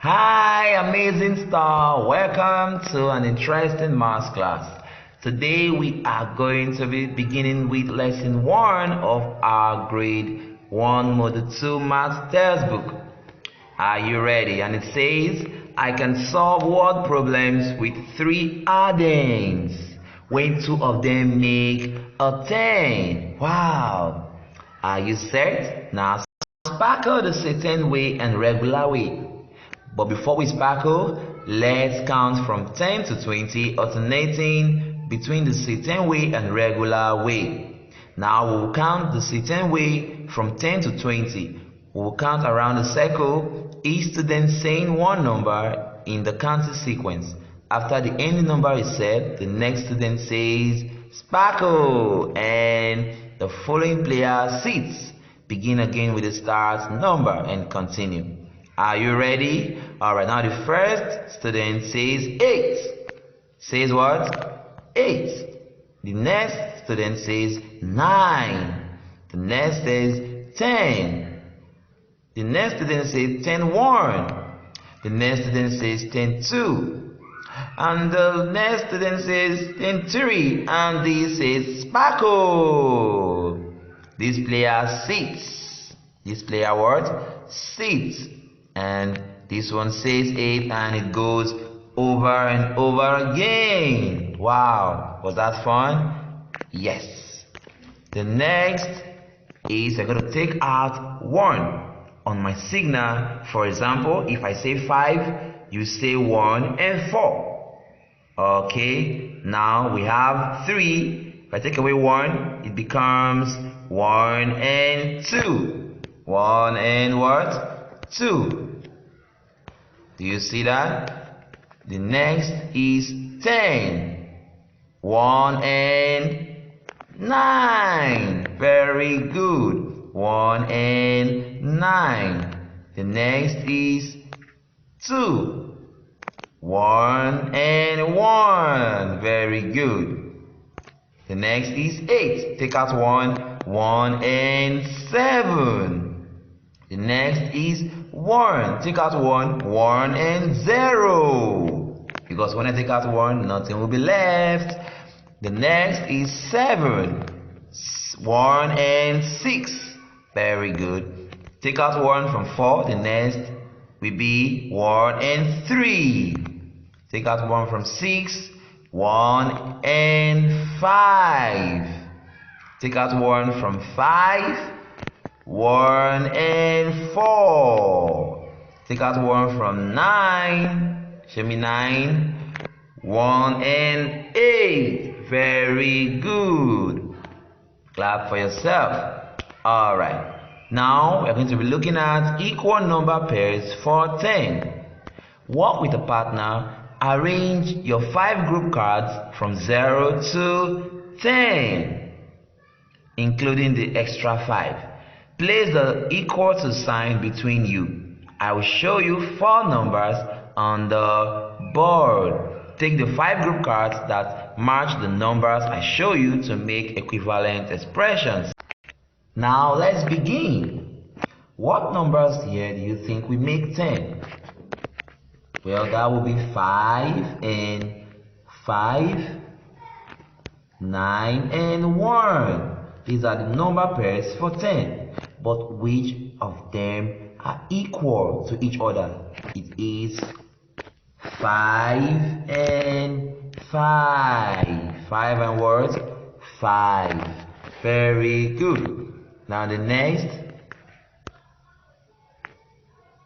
Hi, amazing star. Welcome to an interesting math class. Today we are going to be beginning with lesson 1 of our grade 1 model 2 math textbook. Are you ready? And it says, I can solve word problems with 3 addends when 2 of them make a 10. Wow. Are you set? Now sparkle the certain way and regular way. But before we sparkle, let's count from 10 to 20, alternating between the certain way and regular way. Now we'll count the certain way from 10 to 20. We'll count around the circle, each student saying one number in the counting sequence. After the ending number is said, the next student says sparkle, and the following player sits. Begin again with the start number and continue. Are you ready? Alright, now the first student says 8. Says what? 8. The next student says 9. The next says 10. The next student says 10 1. The next student says 10 2. And the next student says 10 3. And this says sparkle. This player sits. This player what? Sits. And this one says 8 and it goes over and over again. Wow, was that fun? Yes. The next is I'm going to take out 1 on my signal. For example, if I say 5, you say 1 and 4. Okay, now we have 3. If I take away 1, it becomes 1 and 2. 1 and what? 2. Do you see that? The next is 10. 1 and 9. Very good. 1 and 9. The next is 2. 1 and 1. Very good. The next is 8. Take out 1. 1 and 7. The next is 1. Take out 1. 1 and 0. Because when I take out 1, nothing will be left. The next is 7. 1 and 6. Very good. Take out 1 from 4. The next will be 1 and 3. Take out 1 from 6. 1 and 5. Take out 1 from 5. 1 and 4. Take out 1 from 9. Show me 9. 1 and 8. Very good. Clap for yourself. Alright. Now we're going to be looking at equal number pairs for 10. Work with a partner. Arrange your 5 group cards from 0 to 10, including the extra 5. Place the equal to sign between you. I will show you 4 numbers on the board. Take the 5 group cards that match the numbers I show you to make equivalent expressions. Now let's begin. What numbers here do you think we make 10? Well, that will be 5 and 5, 9 and 1. These are the number pairs for 10. But which of them are equal to each other? It is 5 and 5. 5 and what? 5. Very good. Now the next.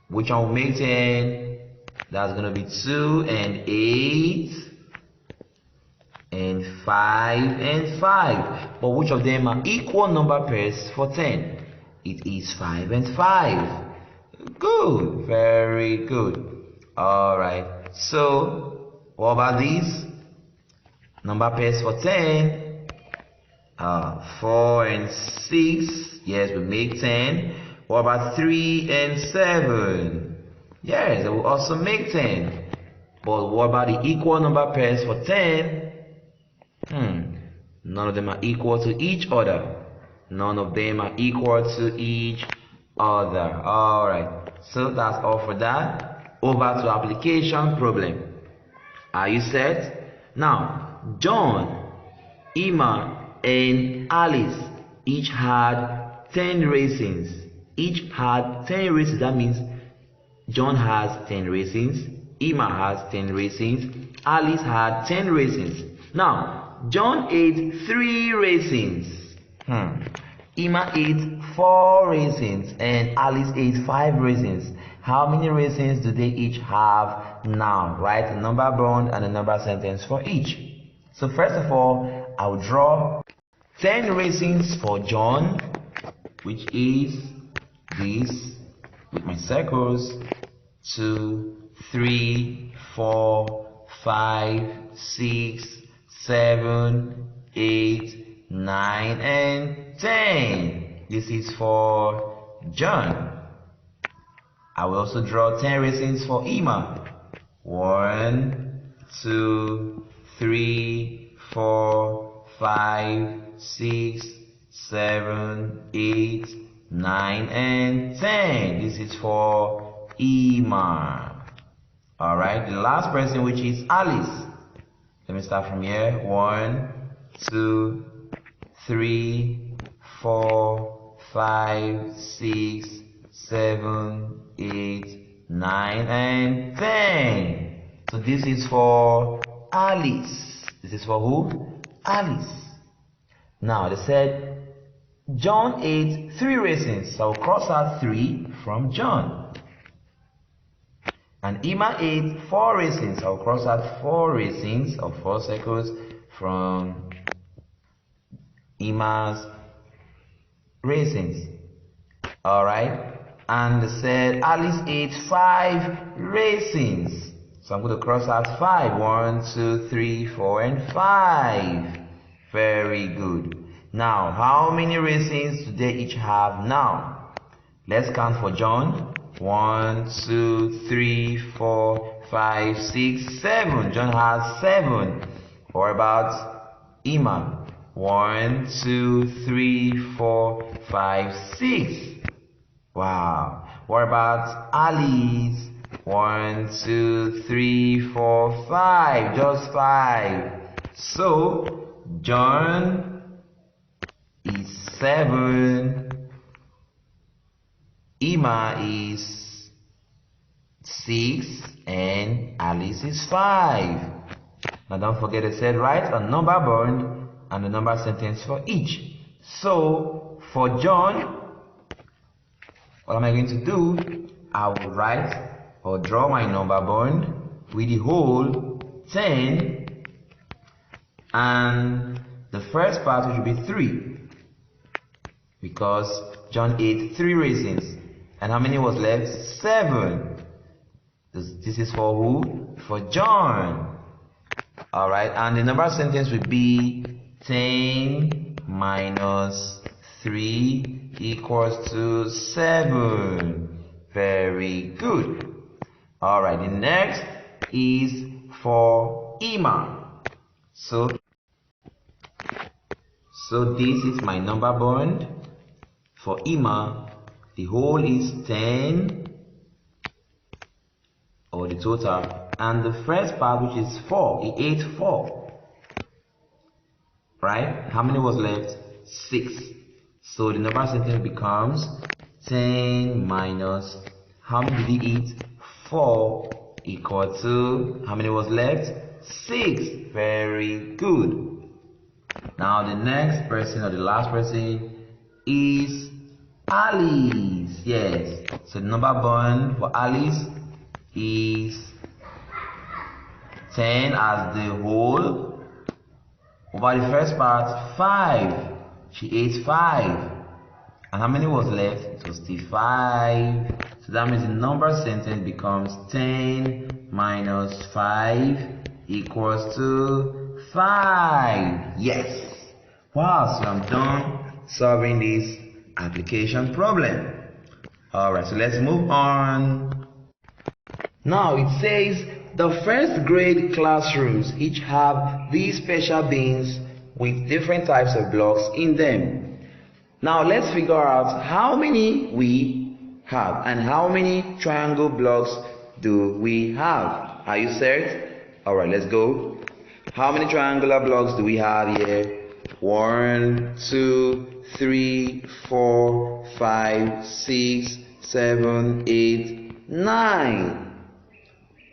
Which one will make 10? That's going to be 2 and 8. And 5 and 5. But which of them are equal number pairs for 10? It is 5 and 5. Good. Very good. Alright. So, what about these? Number pairs for 10. 4 and 6. Yes, we make 10. What about 3 and 7? Yes, it will also make 10. But what about the equal number pairs for 10? None of them are equal to each other. None of them are equal to each other. Alright, so that's all for that. over to application problem. Are you set? Now, John, Emma, and Alice each had 10 raisins. Each had 10 raisins. That means John has 10 raisins, Emma has 10 raisins, Alice had 10 raisins. Now, John ate 3 raisins. Emma ate 4 raisins and Alice ate 5 raisins. How many raisins do they each have now? Write a number bond and a number sentence for each. So first of all, I'll draw 10 raisins for John, which is this with my circles. 2, 3, 4, 5, 6, 7, 8, 9, and 10. This is for John. I will also draw 10 raisins for Emma. 1, 2, 3, 4, 5, 6, 7, 8, 9, and 10. This is for Emma. Alright, the last person, which is Alice. Let me start from here. 1, 2, 3, 4, 5, 6, 7, 8, 9, and 10. So this is for Alice. This is for who? Alice. Now they said John ate 3 raisins. So I'll cross out 3 from John. And Emma ate 4 raisins. I'll cross out 4 raisins or 4 circles from Emma's raisins. Alright. And they said Alice ate 5 raisins. So I'm going to cross out 5. 1, 2, 3, 4, and 5. Very good. Now, how many raisins do they each have now? Let's count for John. 1, 2, 3, 4, 5, 6, 7. John has 7. What about Emma? 1, 2, 3, 4, 5, 6. Wow. What about Alice? 1, 2, 3, 4, 5. Just 5. So, John is 7. Emma is 6. And Alice is 5. Now don't forget I said write a number bond and a number sentence for each. So, for John, what am I going to do? I will write or draw my number bond with the whole 10, and the first part which will be 3, because John ate 3 raisins. And how many was left? 7. This is for who? For John. Alright, and the number sentence will be 10 minus 3 equals to 7. Very good. Alright, the next is for Emma. So this is my number bond. For Emma, the whole is 10, or the total, and the first part, which is 4, he ate 4. Right? How many was left? 6. So the number sentence becomes 10 minus, how many did he eat? 4 equal to, how many was left? 6. Very good. Now the next person, or the last person, is Alice. Yes. So the number bond for Alice is 10 as the whole. Over the first part, 5. She ate 5. And how many was left? It was still 5. So that means the number sentence becomes 10 minus 5 equals to 5. Yes. Wow, so I'm done solving this application problem. Alright, so let's move on. Now it says the first grade classrooms each have these special bins with different types of blocks in them. Now let's figure out how many we have and how many triangle blocks do we have? Are you set? Alright, let's go. How many triangular blocks do we have here? 1, 2, 3, 4, 5, 6, 7, 8, 9.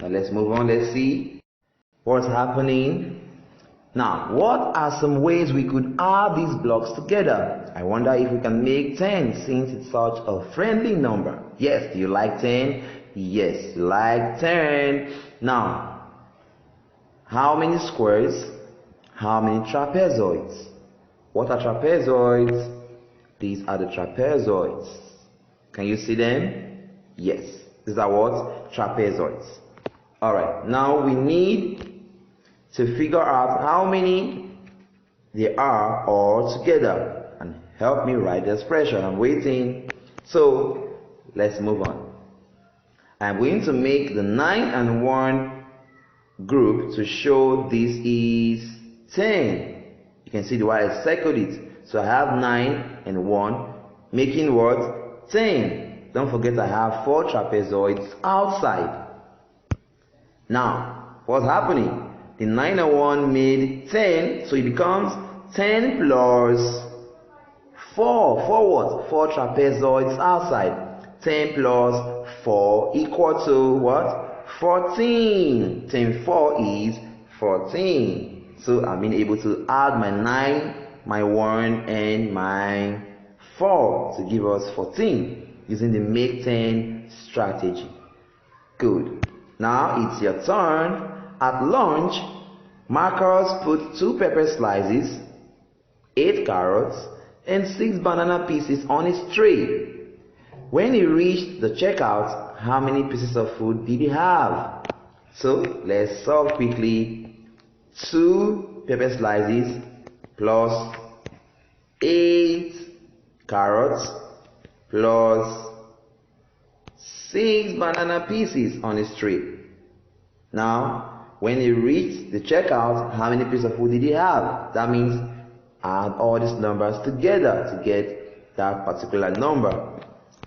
Now let's move on. Let's see what's happening. Now, what are some ways we could add these blocks together? I wonder if we can make 10 since it's such a friendly number. Yes, do you like 10? Yes, you like 10. Now, how many squares? How many trapezoids? What are trapezoids? These are the trapezoids. Can you see them? Yes, these are what? Trapezoids. Alright, now we need to figure out how many there are all together and help me write the expression. I'm waiting. So let's move on. I'm going to make the 9 and 1 group to show this is 10. You can see the way I circled it. So I have 9 and 1 making what? 10. Don't forget I have 4 trapezoids outside. Now, what's happening? The 9 and 1 made 10, so it becomes 10 plus 4. 4 what? 4 trapezoids outside. 10 plus 4 equal to what? 14. 10 4 is 14. So I'm being able to add my 9, my 1, and my 4 to give us 14 using the make 10 strategy. Good. Now it's your turn. At lunch, Marcus put 2 pepper slices, 8 carrots, and 6 banana pieces on his tray. When he reached the checkout, how many pieces of food did he have? So let's solve quickly. 2 pepper slices plus 8 carrots plus 6 banana pieces on his tray. Now, when he reached the checkout, how many pieces of food did he have? That means add all these numbers together to get that particular number.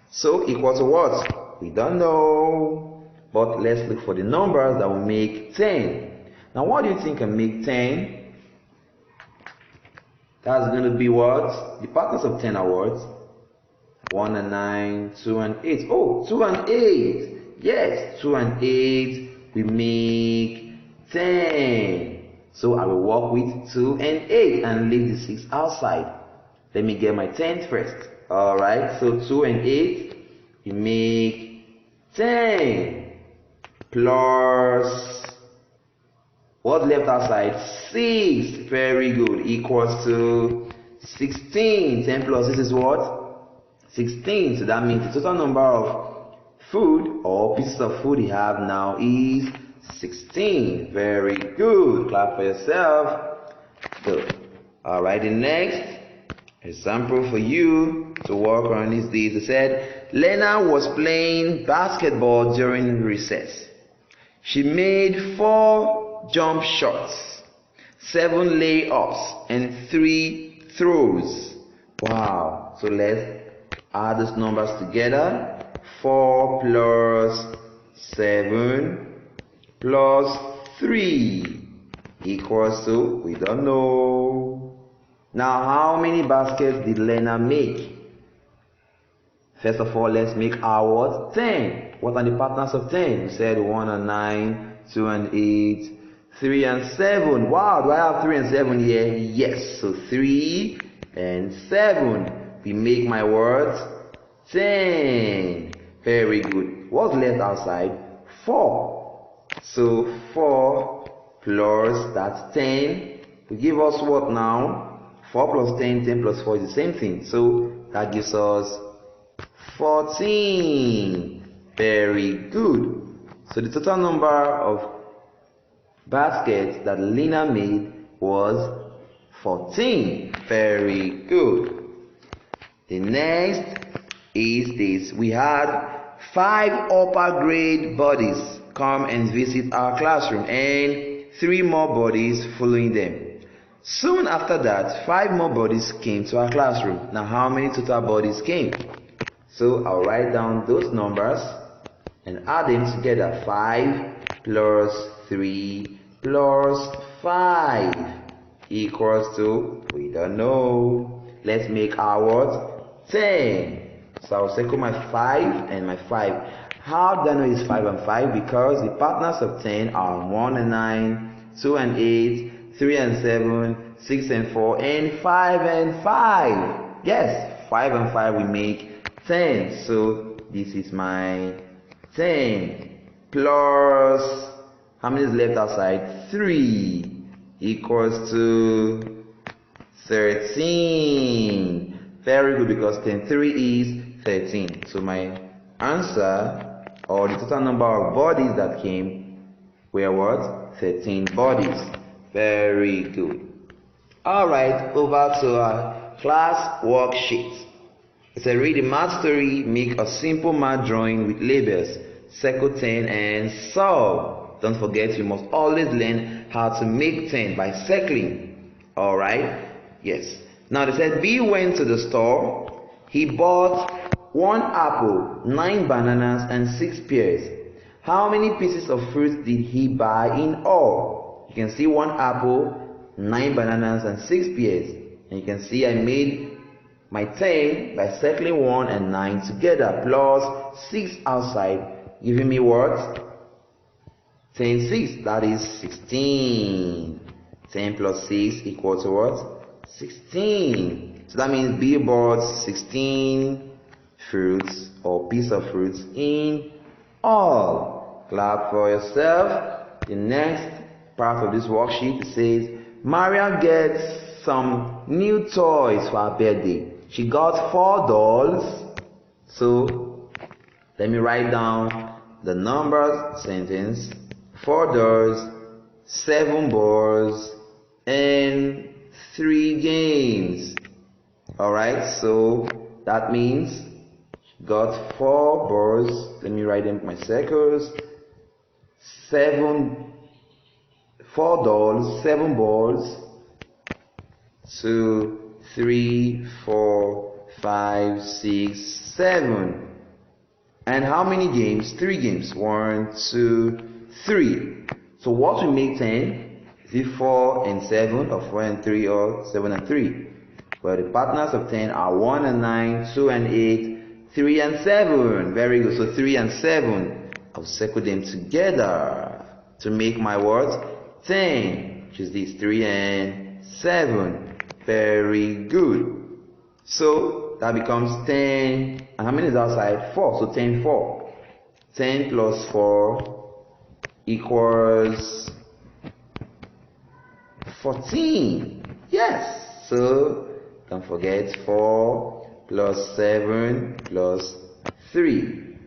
So equal to what? We don't know. But let's look for the numbers that will make 10. Now what do you think can make 10? That's going to be what? The partners of 10 are what? 1 and 9, 2 and 8. Oh, 2 and 8. Yes, 2 and 8 we make 10. So I will work with 2 and 8 and leave the 6 outside. Let me get my 10th first. Alright, so 2 and 8 we make 10 plus what left outside? 6. Very good. Equals to 16. 10 plus this is what? 16. So that means the total number of food or pieces of food you have now is 16. Very good. Clap for yourself. Good. Alright, the next example for you to work on is this. It said, Lena was playing basketball during recess. She made 4 jump shots, 7 layups, and 3 throws. Wow. So let's add these numbers together. 4 plus 7 plus 3 equals to, we don't know. Now, how many baskets did Lena make? First of all, let's make our what? 10. What are the partners of 10? We said 1 and 9, 2 and 8, 3 and 7. Wow, do I have 3 and 7 here? Yes. So 3 and 7. We make my words 10. Very good. What's left outside? 4. So 4 plus that's 10 will give us what now? 4 plus 10, 10 plus 4 is the same thing. So that gives us 14. Very good. So the total number of baskets that Lena made was 14. Very good. The next is this. We had 5 upper grade bodies come and visit our classroom and 3 more bodies following them. Soon after that, 5 more bodies came to our classroom. Now how many total bodies came? So I'll write down those numbers. and add them together. 5 plus 3 plus 5 equals to, we don't know. Let's make our what? 10. So I'll circle my 5 and my 5. How do I know it's 5 and 5? Because the partners of 10 are 1 and 9, 2 and 8, 3 and 7, 6 and 4, and 5 and 5. Yes, 5 and 5 we make 10. So this is my 10 plus, how many is left outside? 3 equals to 13. Very good, because 10 3 is 13. So my answer, or the total number of bodies that came, were what? 13 bodies. Very good. Alright, over to our class worksheet. It said, read the math story, make a simple math drawing with labels, circle 10 and solve. Don't forget, you must always learn how to make 10 by circling. Alright? Yes. Now they said, B went to the store. He bought 1 apple, 9 bananas, and 6 pears. How many pieces of fruit did he buy in all? You can see 1 apple, 9 bananas, and 6 pears. And you can see I made my 10 by circling 1 and 9 together, plus 6 outside, giving me what? 10 6, that is 16. 10 plus 6 equals to what? 16. So that means B bought 16 fruits or piece of fruits in all. Clap for yourself. The next part of this worksheet says, Maria gets some new toys for her birthday. She got 4 dolls. So let me write down the numbers sentence. 4 dolls, 7 balls, and 3 games. Alright, so that means she got 4 balls. Let me write them my circles. 4 dolls, 7 balls, 2, 3, 4, 5, 6, 7. And how many games? 3 games. 1, 2, 3. So what will make 10? Is it 4 and 7, or 4 and 3, or 7 and 3? Well, the partners of 10 are 1 and 9, 2 and 8, 3 and 7. Very good. So 3 and 7. I'll circle them together to make my what? 10. Which is this, 3 and 7. Very good. So that becomes 10. And how many is outside? 4. So 10 4. 10 plus 4 equals 14. Yes. So don't forget, 4 plus 7 plus 3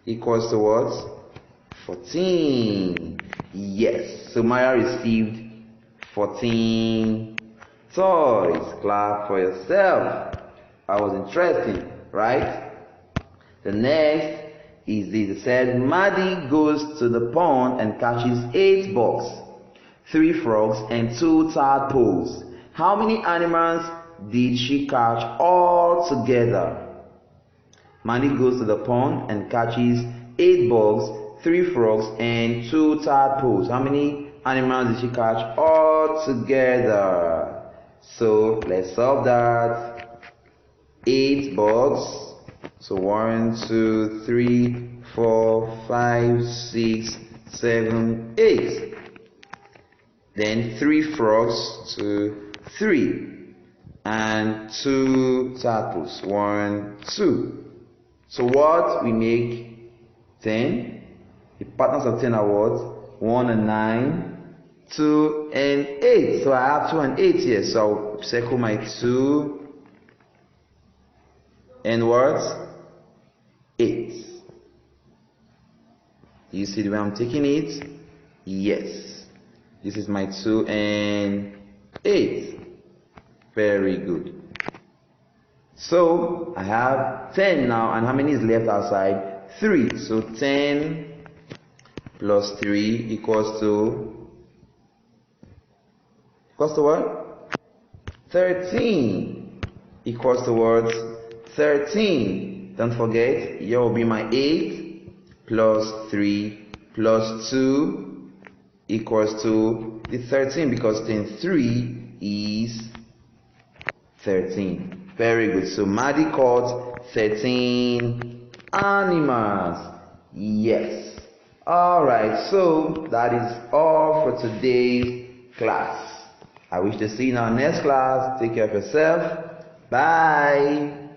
equals to what? 14. Yes. So Maya received 14 toys. Clap for yourself. That was interesting, right? The next is this. It said, Maddie goes to the pond and catches 8 bugs, 3 frogs, and 2 tadpoles. How many animals did she catch all together? Maddie goes to the pond and catches 8 bugs, 3 frogs, and 2 tadpoles. How many animals did she catch all together? So let's solve that. 8 bugs. So 1, 2, 3, 4, 5, 6, 7, 8. Then 3 frogs, 2, 3. And 2 tadpoles, 1, 2. So what we make 10? The partners of 10 are what? 1 and 9, 2 and 8. So I have 2 and 8 here. So I'll circle my 2 and what? 8. Do you see the way I'm taking it? Yes. This is my 2 and 8. Very good. So I have 10 now, and how many is left outside? 3. So 10 plus 3 equals to what? 13. Equals to what? 13. Don't forget, here will be my 8 plus 3 plus 2 equals to the 13, because 10 3 is 13. Very good. So Maddie caught 13 animals. Yes. Alright, so that is all for today's class. I wish to see you in our next class. Take care of yourself. Bye.